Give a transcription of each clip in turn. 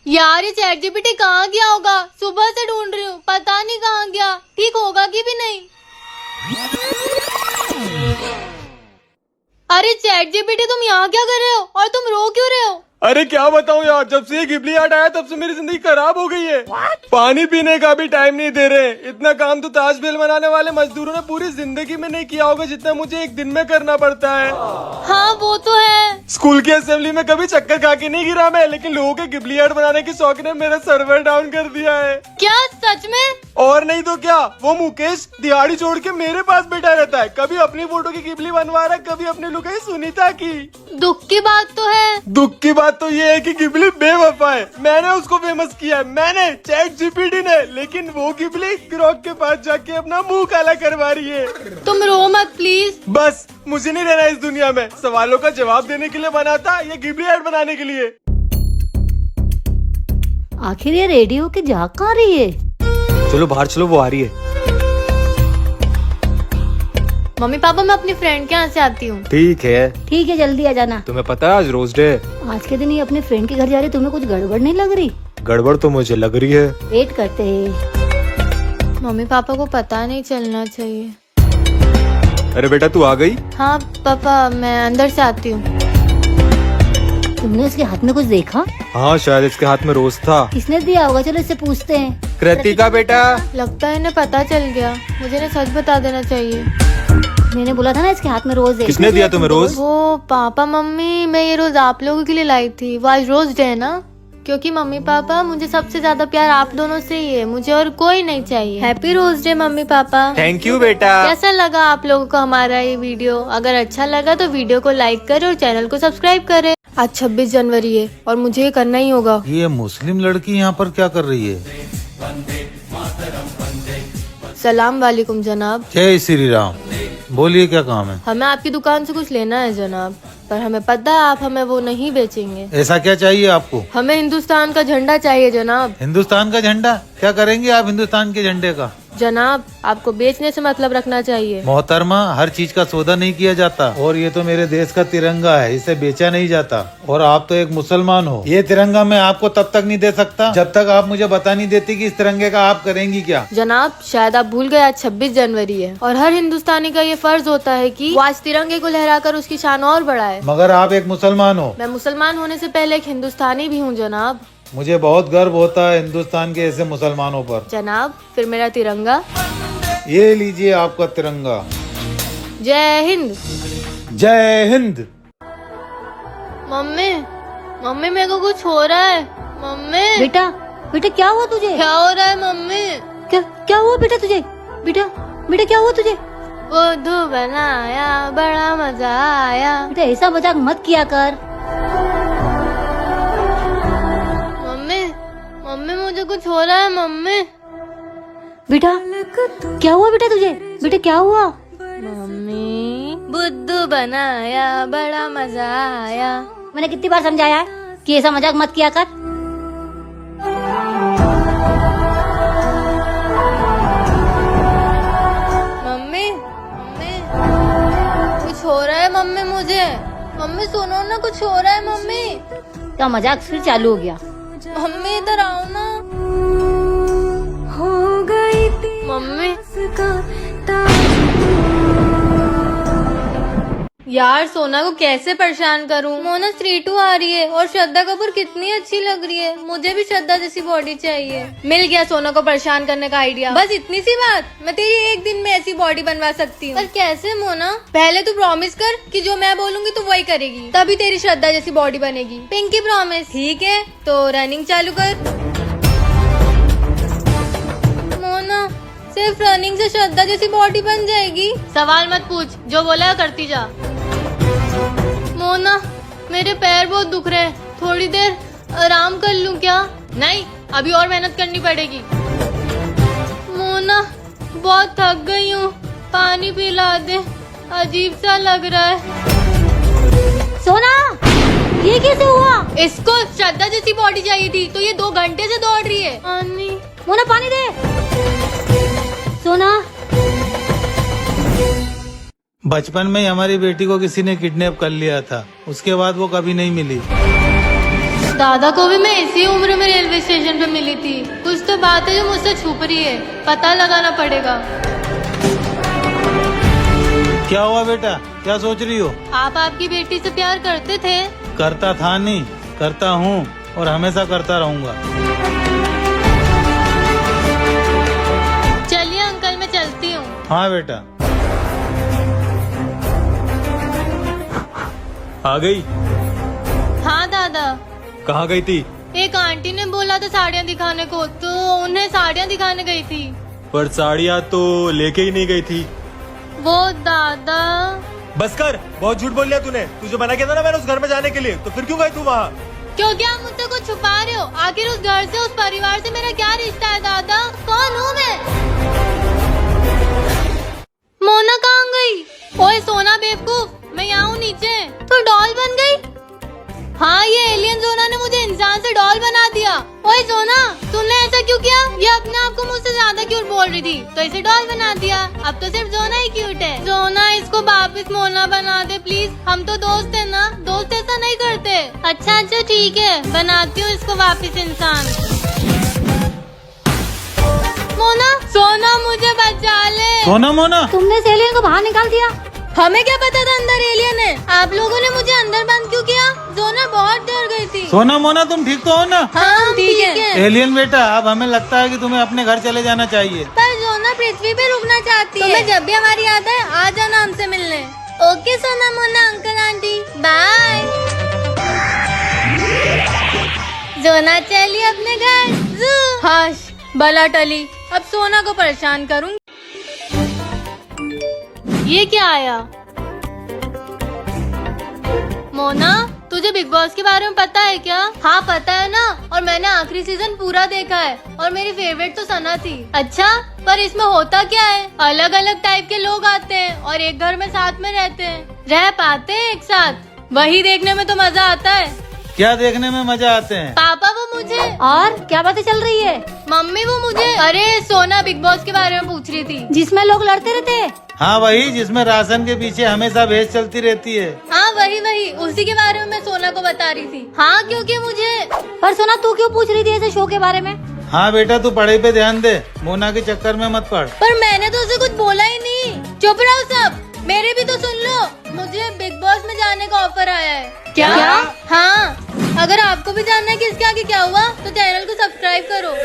यार ये chat GPT कहाँ गया होगा? सुबह से ढूंढ रही हूँ, पता नहीं कहाँ गया। ठीक होगा कि भी नहीं? अरे चैट जीपीटी तुम यहाँ क्या कर रहे हो और तुम रो क्यों रहे हो? अरे क्या बताऊं यार, जब से ये गिबली आर्ट आया तब से मेरी जिंदगी खराब हो गई है। पानी पीने का भी टाइम नहीं दे रहे। इतना काम तो ताजमहल बनाने वाले मजदूरों ने पूरी जिंदगी में नहीं किया होगा जितना मुझे एक दिन में करना पड़ता है। हाँ वो तो है। स्कूल की असेंबली में कभी चक्कर खा के नहीं गिरा मैं, लेकिन लोगों के गिबली आर्ट बनाने की शौक ने मेरा सर्वर डाउन कर दिया है। क्या सच में? और नहीं तो क्या, वो मुकेश दिहाड़ी छोड़ के मेरे पास बैठा रहता है। कभी अपनी फोटो की गिबली बनवा रहा है, कभी अपनी लुगाई सुनीता की। दुख की बात तो है। दुख की बात तो ये है कि गिबली बेवफा है। मैंने उसको फेमस किया है, मैंने, चैट जीपीटी ने, लेकिन वो गिबली ग्रॉक के पास जाके अपना मुंह काला करवा रही है। तुम रो मत प्लीज। बस मुझे नहीं रहना इस दुनिया में। सवालों का जवाब देने के लिए बना था, ये गिबली आर्ट बनाने के लिए। आखिर ये रेडियो की झाग कहाँ रही है? चलो बाहर चलो, वो आ रही है। मम्मी पापा मैं अपनी फ्रेंड के यहाँ से आती हूँ। ठीक है जल्दी आ जाना। तुम्हें पता है आज रोज डे। आज के दिन ये अपने फ्रेंड के घर जा रही, तुम्हें कुछ गड़बड़ नहीं लग रही? गड़बड़ तो मुझे लग रही है। वेट करते हैं। मम्मी पापा को पता नहीं चलना चाहिए। अरे बेटा तू आ गई? हाँ पापा मैं अंदर से आती हूँ। तुमने उसके हाथ में कुछ देखा? हाँ शायद इसके हाथ में रोज था। किसने दिया होगा? चलो इससे पूछते हैं। कृतिका बेटा। लगता है इन्हें पता चल गया। मुझे ना सच बता देना चाहिए। मैंने बोला था ना इसके हाथ में रोज है। किसने दिया तुम्हें रोज? वो पापा मम्मी, मैं ये रोज आप लोगों के लिए लाई थी। वो आज रोज डे है ना, क्योंकि मम्मी पापा मुझे सबसे ज्यादा प्यार आप दोनों से ही है। मुझे और कोई नहीं चाहिए। हैप्पी रोज डे मम्मी पापा। थैंक यू बेटा। कैसा लगा आप लोगों को हमारा ये वीडियो? अगर अच्छा लगा तो वीडियो को लाइक करें और चैनल को सब्सक्राइब करें। आज 26 जनवरी है और मुझे ये करना ही होगा। ये मुस्लिम लड़की यहाँ पर क्या कर रही है? सलाम वालेकुम जनाब। जय श्री राम। बोलिए क्या काम है? हमें आपकी दुकान से कुछ लेना है जनाब, पर हमें पता है आप हमें वो नहीं बेचेंगे। ऐसा क्या चाहिए आपको? हमें हिंदुस्तान का झंडा चाहिए जनाब। हिंदुस्तान का झंडा? क्या करेंगे आप हिंदुस्तान के झंडे का? जनाब आपको बेचने से मतलब रखना चाहिए। मोहतरमा, हर चीज का सौदा नहीं किया जाता। और ये तो मेरे देश का तिरंगा है, इसे बेचा नहीं जाता। और आप तो एक मुसलमान हो। ये तिरंगा मैं आपको तब तक नहीं दे सकता जब तक आप मुझे बता नहीं देती कि इस तिरंगे का आप करेंगी क्या। जनाब शायद आप भूल गए आज 26 जनवरी है और हर हिंदुस्तानी का ये फर्ज होता है कि वो आज तिरंगे को लहराकर उसकी शान और बढ़ाए। मगर आप एक मुसलमान हो। मैं मुसलमान होने से पहले एक हिंदुस्तानी भी हूँ जनाब। मुझे बहुत गर्व होता है हिंदुस्तान के ऐसे मुसलमानों पर। जनाब फिर मेरा तिरंगा। ये लीजिए आपका तिरंगा। जय हिंद। जय हिंद। मम्मी मम्मी मेरे को कुछ हो रहा है। मम्मी बेटा क्या हुआ तुझे? क्या हो रहा है मम्मी? क्या हुआ बेटा तुझे? बेटा क्या हुआ तुझे? बुद्धू बनाया बड़ा मजा आया। बेटा ऐसा मजाक मत किया कर। मम्मी मुझे कुछ हो रहा है मम्मी। बेटा क्या हुआ बेटा तुझे? बेटा क्या हुआ? मम्मी बुद्धू बनाया बड़ा मजा आया। मैंने कितनी बार समझाया है कि ऐसा मजाक मत किया कर। मम्मी कुछ हो रहा है मम्मी मुझे। मम्मी सुनो ना, कुछ हो रहा है मम्मी। क्या मजाक फिर चालू हो गया? मम्मी इधर आओ ना। हो गई मम्मी। यार सोना को कैसे परेशान करूं? मोना 3-2 आ रही है और श्रद्धा कपूर कितनी अच्छी लग रही है। मुझे भी श्रद्धा जैसी बॉडी चाहिए। मिल गया सोना को परेशान करने का आइडिया। बस इतनी सी बात, मैं तेरी एक दिन में ऐसी बॉडी बनवा सकती हूँ। पर कैसे मोना? पहले तू प्रॉमिस कर कि जो मैं बोलूंगी तू वही करेगी, तभी तेरी श्रद्धा जैसी बॉडी बनेगी। Pinky promise. ठीक है तो रनिंग चालू कर। मोना सिर्फ रनिंग से श्रद्धा जैसी बॉडी बन जाएगी? सवाल मत पूछ, जो बोला करती जा। मोना मेरे पैर बहुत दुख रहे हैं, थोड़ी देर आराम कर लूं क्या? नहीं अभी और मेहनत करनी पड़ेगी। मोना बहुत थक गई हूँ, पानी पिला दे, अजीब सा लग रहा है। सोना ये कैसे हुआ? इसको श्रद्धा जैसी बॉडी चाहिए थी तो ये 2 घंटे से दौड़ रही है। पानी मोना पानी दे। सोना बचपन में ही हमारी बेटी को किसी ने किडनैप कर लिया था, उसके बाद वो कभी नहीं मिली। दादा को भी मैं इसी उम्र में रेलवे स्टेशन पे मिली थी। कुछ तो बात है जो मुझसे छुप रही है, पता लगाना पड़ेगा। क्या हुआ बेटा, क्या सोच रही हो? आप आपकी बेटी से प्यार करते थे? करता था नहीं, करता हूँ और हमेशा करता रहूंगा। चलिए अंकल, मैं चलती हूँ। हाँ बेटा। आ गई? हाँ दादा। कहाँ गई थी? एक आंटी ने बोला था साड़ियाँ दिखाने को, तो उन्हें साड़ियाँ दिखाने गई थी। पर साड़ियाँ तो लेके ही नहीं गई थी। वो दादा। बस कर, बहुत झूठ बोल लिया तूने। तुझे मना किया था ना मैंने उस घर में जाने के लिए, तो फिर क्यों गई तू वहाँ? क्योंकि आप मुझसे कुछ छुपा रहे हो। आखिर उस घर से, उस परिवार से मेरा क्या रिश्ता है दादा? कौन हूँ मैं? मोना कहाँ गई? ओए सोना बेवकूफ, मैं यहाँ हूँ नीचे। तो डॉल बन गई? हाँ, ये एलियन सोना ने मुझे इंसान से डॉल बना दिया। ओए सोना, तुमने ऐसा क्यों किया? ये अपने आप को मुझसे ज्यादा क्यूट बोल रही थी, तो इसे डॉल बना दिया। अब तो सिर्फ सोना ही क्यूट है। सोना, इसको वापिस मोना बना दे प्लीज। हम तो दोस्त है ना, दोस्त ऐसा नहीं करते। अच्छा ठीक है, बनाती हूँ इसको वापिस इंसान। मोना, सोना मुझे बचा ले। सोना मोना, तुमने इस एलियन को बाहर निकाल दिया? हमें क्या पता था अंदर एलियन है? आप लोगों ने मुझे अंदर बंद क्यों किया? सोना बहुत डर गई थी। सोना मोना, तुम ठीक तो हो ना? हाँ ठीक है। एलियन बेटा, अब हमें लगता है कि तुम्हें अपने घर चले जाना चाहिए। पर सोना पृथ्वी पे रुकना चाहती है। तुम्हें जब भी हमारी याद है आ जाना हमसे मिलने। ओके सोना मोना, अंकल आंटी, बाय। सोना चलिए अपने घर। हाश, बला टली। अब सोना को परेशान करूँगी। ये क्या आया? मोना, तुझे बिग बॉस के बारे में पता है क्या? हाँ पता है ना, और मैंने आखिरी सीजन पूरा देखा है और मेरी फेवरेट तो सना थी। अच्छा, पर इसमें होता क्या है? अलग अलग टाइप के लोग आते हैं और एक घर में साथ में रहते हैं। रह पाते हैं एक साथ, वही देखने में तो मजा आता है। क्या देखने में मजा आते हैं? पापा वो मुझे, और क्या बातें चल रही है? मम्मी वो मुझे। अरे सोना बिग बॉस के बारे में पूछ रही थी। जिसमें लोग लड़ते रहते हैं? हाँ वही, जिसमें राशन के पीछे हमेशा भेज चलती रहती है। हाँ वही, उसी के बारे में मैं सोना को बता रही थी। हाँ, क्योंकि मुझे। पर सोना, तू क्यों पूछ रही थी ऐसे शो के बारे में? हाँ बेटा, तू पढ़ाई पे ध्यान दे, मोना के चक्कर में मत पड़। पर मैंने तो उसे कुछ बोला ही नहीं। चुप रहो सब, मेरे भी तो सुन लो। मुझे बिग बॉस में जाने का ऑफर आया है। क्या? हाँ, अगर आपको भी जानना है कि इसके आगे क्या हुआ तो चैनल को सब्सक्राइब करो।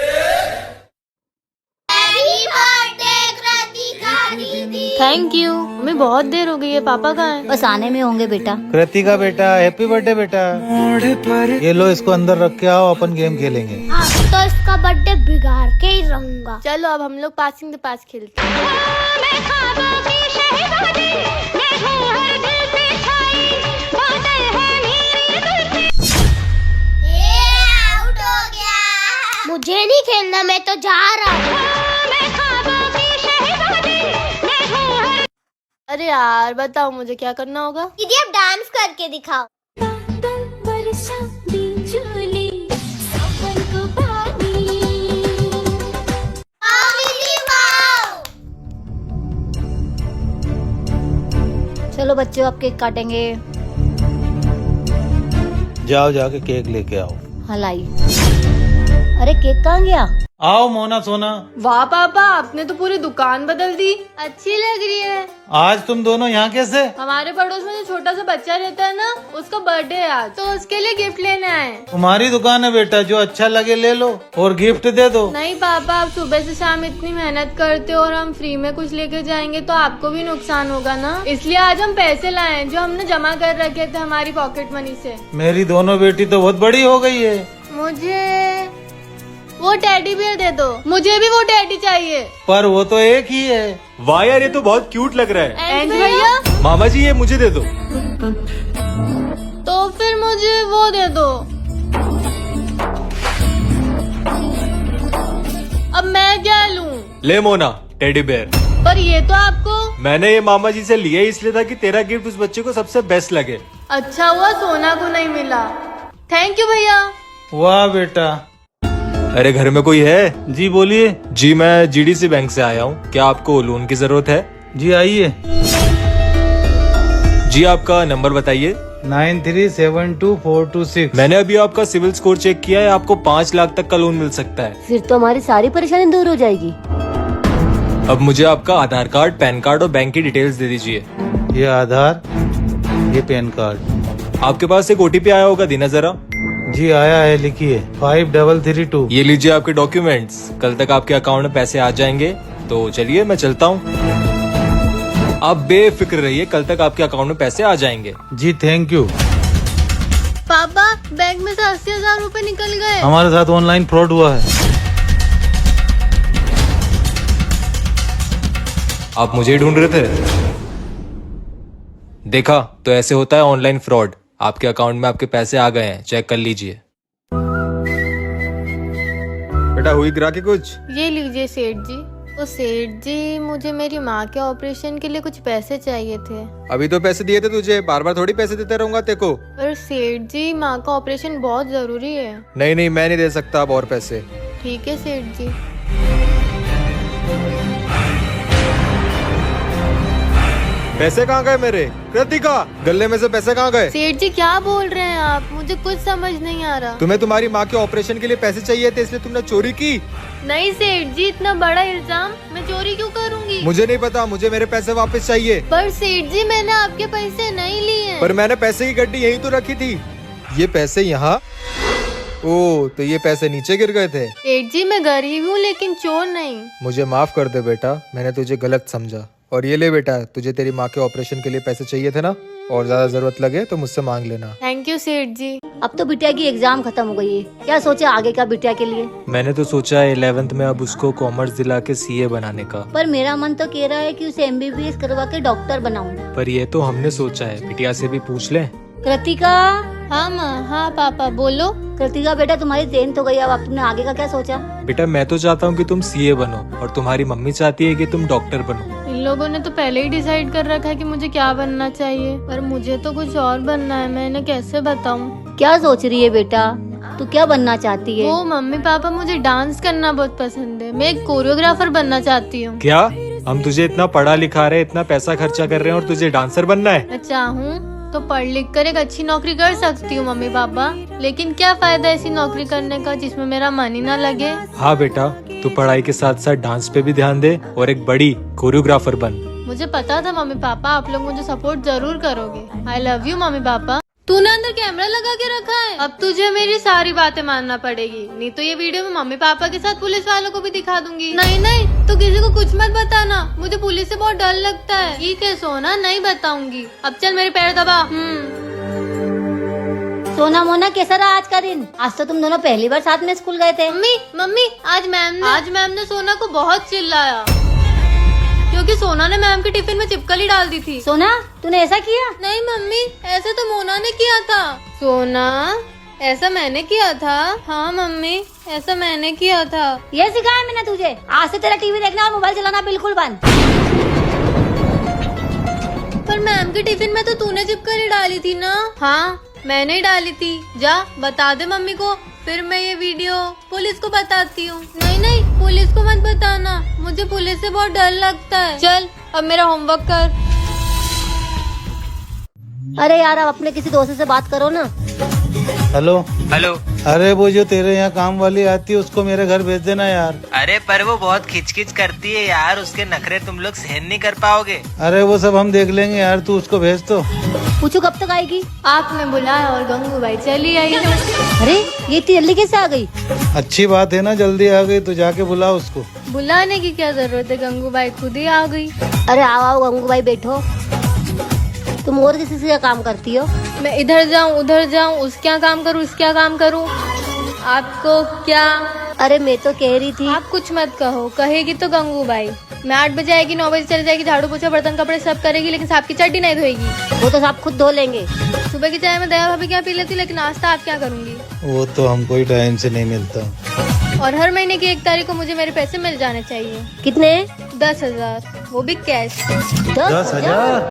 Thank you. हमें बहुत देर हो गई है, पापा कहाँ हैं? बस आने में होंगे बेटा। कृतिका बेटा, हैप्पी बर्थडे बेटा। ये लो, इसको अंदर रख के आओ, अपन गेम खेलेंगे। तो इसका बर्थडे बिगाड़ के ही रहूंगा। चलो अब हम लोग पासिंग द पास खेलते हैं। आउट हो गया। मुझे नहीं खेलना, मैं तो जा रहा हूँ। अरे यार बताओ मुझे क्या करना होगा? दीदी अब डांस करके दिखाओ। चलो बच्चों, अब केक काटेंगे। जाओ, जाके केक लेके आओ। हाँ लाई। अरे केक कहाँ गया? आओ मोना सोना। वाह पापा, आपने तो पूरी दुकान बदल दी। अच्छी लग रही है। आज तुम दोनों यहाँ कैसे? हमारे पड़ोस में जो छोटा सा बच्चा रहता है ना, उसका बर्थडे है आज, तो उसके लिए गिफ्ट लेने आए। तुम्हारी दुकान है बेटा, जो अच्छा लगे ले लो और गिफ्ट दे दो। नहीं पापा, आप सुबह से शाम इतनी मेहनत करते हो और हम फ्री में कुछ लेके जाएंगे तो आपको भी नुकसान होगा ना। इसलिए आज हम पैसे लाए हैं जो हमने जमा कर रखे थे हमारी पॉकेट मनी से। मेरी दोनों बेटी तो बहुत बड़ी हो गई है। मुझे वो टेडी बियर दे दो। मुझे भी वो टेडी चाहिए। पर वो तो एक ही है। वाह यार, ये तो बहुत क्यूट लग रहा है। एंड भैया, मामा जी ये मुझे दे दो। तो फिर मुझे वो दे दो। अब मैं क्या लूं? ले मोना, टेडी बेयर। पर ये तो आपको। मैंने ये मामा जी से लिया इसलिए था कि तेरा गिफ्ट उस बच्चे को सबसे बेस्ट लगे। अच्छा हुआ सोना को नहीं मिला। थैंक यू भैया। वाह बेटा। अरे घर में कोई है? जी बोलिए। जी मैं जीडीसी बैंक से आया हूँ, क्या आपको लोन की जरूरत है? जी आइए। जी आपका नंबर बताइए। 93724226। मैंने अभी आपका सिविल स्कोर चेक किया है, आपको 5 लाख तक का लोन मिल सकता है। फिर तो हमारी सारी परेशानी दूर हो जाएगी। अब मुझे आपका आधार कार्ड, पैन कार्ड और बैंक की डिटेल्स दे दीजिए। ये आधार, ये पैन कार्ड। आपके पास एक OTP आया होगा, देना जरा। जी आया है, लिखिए 5332। ये लीजिए आपके डॉक्यूमेंट्स। कल तक आपके अकाउंट में पैसे आ जाएंगे। तो चलिए मैं चलता हूँ। आप बेफिक्र रहिए, कल तक आपके अकाउंट में पैसे आ जाएंगे। जी थैंक यू। पापा बैंक में से 80,000 रूपए निकल गए। हमारे साथ ऑनलाइन फ्रॉड हुआ है। आप मुझे ही ढूंढ रहे थे? देखा, तो ऐसे होता है ऑनलाइन फ्रॉड। आपके अकाउंट में आपके पैसे आ गए हैं, चेक कर लीजिए। बेटा हुई ग्राहकी कुछ? ये लीजिए सेठ जी। तो सेठ जी, मुझे मेरी माँ के ऑपरेशन के लिए कुछ पैसे चाहिए थे। अभी तो पैसे दिए थे तुझे, बार बार थोड़ी पैसे देते रहूंगा तेरे को। पर सेठ जी, माँ का ऑपरेशन बहुत जरूरी है। नहीं नहीं, मैं नहीं दे सकता अब और पैसे। ठीक है सेठ जी। पैसे कहाँ गए मेरे? कृतिका, गले में से पैसे कहाँ गए? सेठ जी क्या बोल रहे हैं आप? मुझे कुछ समझ नहीं आ रहा। तुम्हें तुम्हारी माँ के ऑपरेशन के लिए पैसे चाहिए थे, इसलिए तुमने चोरी की? नहीं सेठ जी, इतना बड़ा इल्जाम, मैं चोरी क्यों करूंगी? मुझे नहीं पता, मुझे मेरे पैसे वापस चाहिए। पर सेठ जी, मैंने आपके पैसे नहीं लिए। पर मैंने पैसे की गड्डी यहीं तो रखी थी। ये पैसे यहाँ? ओ, तो ये पैसे नीचे गिर गए थे। सेठ जी, मैं गरीब हूँ लेकिन चोर नहीं। मुझे माफ कर दे बेटा, मैंने तुझे गलत समझा। और ये ले बेटा, तुझे तेरी माँ के ऑपरेशन के लिए पैसे चाहिए थे ना? और ज्यादा जरूरत लगे तो मुझसे मांग लेना। थैंक यू सेठ जी। अब तो बिटिया की एग्जाम खत्म हो गई है, क्या सोचा आगे का बिटिया के लिए? मैंने तो सोचा है 11th में अब उसको कॉमर्स दिला के CA बनाने का। पर मेरा मन तो कह रहा है कि उसे MBBS करवा के डॉक्टर बनाऊं। पर ये तो हमने सोचा है, बिटिया से भी पूछ ले। कृतिका, हाँ माँ। हाँ पापा, बोलो। कृतिका बेटा, तुम्हारी 10th हो गई, अब तुमने आगे का क्या सोचा? बेटा मैं तो चाहता हूँ कि तुम CA बनो, और तुम्हारी मम्मी चाहती है कि तुम डॉक्टर बनो। इन लोगों ने तो पहले ही डिसाइड कर रखा है कि मुझे क्या बनना चाहिए, पर मुझे तो कुछ और बनना है। मैं इन्हें कैसे बताऊं? क्या सोच रही है बेटा? तू क्या बनना चाहती है? वो मम्मी पापा, मुझे डांस करना बहुत पसंद है। मैं एक कोरियोग्राफर बनना चाहती हूँ। क्या? हम तुझे इतना पढ़ा लिखा रहे, इतना पैसा खर्चा कर रहे हैं और तुझे डांसर बनना है? मैं चाहूँ तो पढ़ लिख कर एक अच्छी नौकरी कर सकती हूँ मम्मी पापा, लेकिन क्या फायदा ऐसी नौकरी करने का जिसमें मेरा मन ही ना लगे। हाँ बेटा, तू पढ़ाई के साथ साथ डांस पे भी ध्यान दे और एक बड़ी कोरियोग्राफर बन। मुझे पता था मम्मी पापा, आप लोग मुझे सपोर्ट जरूर करोगे। I love you mummy papa. तूने अंदर कैमरा लगा के रखा है? अब तुझे मेरी सारी बातें मानना पड़ेगी, नहीं तो ये वीडियो मैं मम्मी पापा के साथ पुलिस वालों को भी दिखा दूंगी। नहीं नहीं, तो किसी को कुछ मत बताना, मुझे पुलिस से बहुत डर लगता है। ठीक है सोना, नहीं बताऊंगी। अब चल मेरे पैर दबा। सोना मोना, कैसा रहा आज का दिन? आज तो तुम दोनों पहली बार साथ में स्कूल गए थे। मम्मी मम्मी, आज मैम ने सोना को बहुत चिल्लाया, क्योंकि सोना ने मैम के टिफिन में चिपकली डाल दी थी। सोना, तूने ऐसा किया? नहीं मम्मी, ऐसा तो मोना ने किया था। सोना, ऐसा मैंने किया था। हाँ मम्मी, ऐसा मैंने किया था। ये सिखाया मैंने तुझे। आज से तेरा टीवी देखना और मोबाइल चलाना बिल्कुल बंद। पर मैम के टिफिन में तो तूने चिपकली डाली थी ना? हाँ मैंने डाली थी। जा बता दे मम्मी को, फिर मैं ये वीडियो पुलिस को बताती हूँ। नहीं नहीं, पुलिस को मत बताना, मुझे पुलिस से बहुत डर लगता है। चल अब मेरा होमवर्क कर। अरे यार, अब अपने किसी दोस्त से बात करो ना। Hello hello. अरे वो जो तेरे यहाँ काम वाली आती है उसको मेरे घर भेज देना यार। अरे पर वो बहुत खिचखिच करती है यार, उसके नखरे तुम लोग सहन नहीं कर पाओगे। अरे वो सब हम देख लेंगे यार, तू उसको भेज तो। पूछो कब तक आएगी? आपने बुलाया और गंगू भाई चली आई। अरे ये इतनी जल्दी कैसे आ गई? अच्छी बात है ना, जल्दी आ गई तो जाके बुला उसको। बुलाने की क्या जरूरत है, गंगू भाई खुद ही आ गई। अरे आओ आओ गंगू भाई, बैठो। तुम और किसी से काम करती हो? मैं इधर जाऊँ उधर जाऊँ, उस क्या काम करूँ इस क्या काम करूँ, आपको क्या? अरे मैं तो कह रही थी। आप कुछ मत कहो, कहेगी तो गंगू भाई। मैं 8 बजे आएगी, 9 बजे चली जाएगी, झाड़ू पोछा बर्तन कपड़े सब करेगी, लेकिन सांप की चड्डी नहीं धोएगी। वो तो सब खुद धो लेंगे। सुबह की चाय में दया भाभी क्या पी लेती, लेकिन नाश्ता आप क्या करूँगी? वो तो हमको ही टाइम से नहीं मिलता। और हर महीने की 1 तारीख को मुझे मेरे पैसे मिल जाने चाहिए। कितने? 10,000, वो भी कैश। 10,000?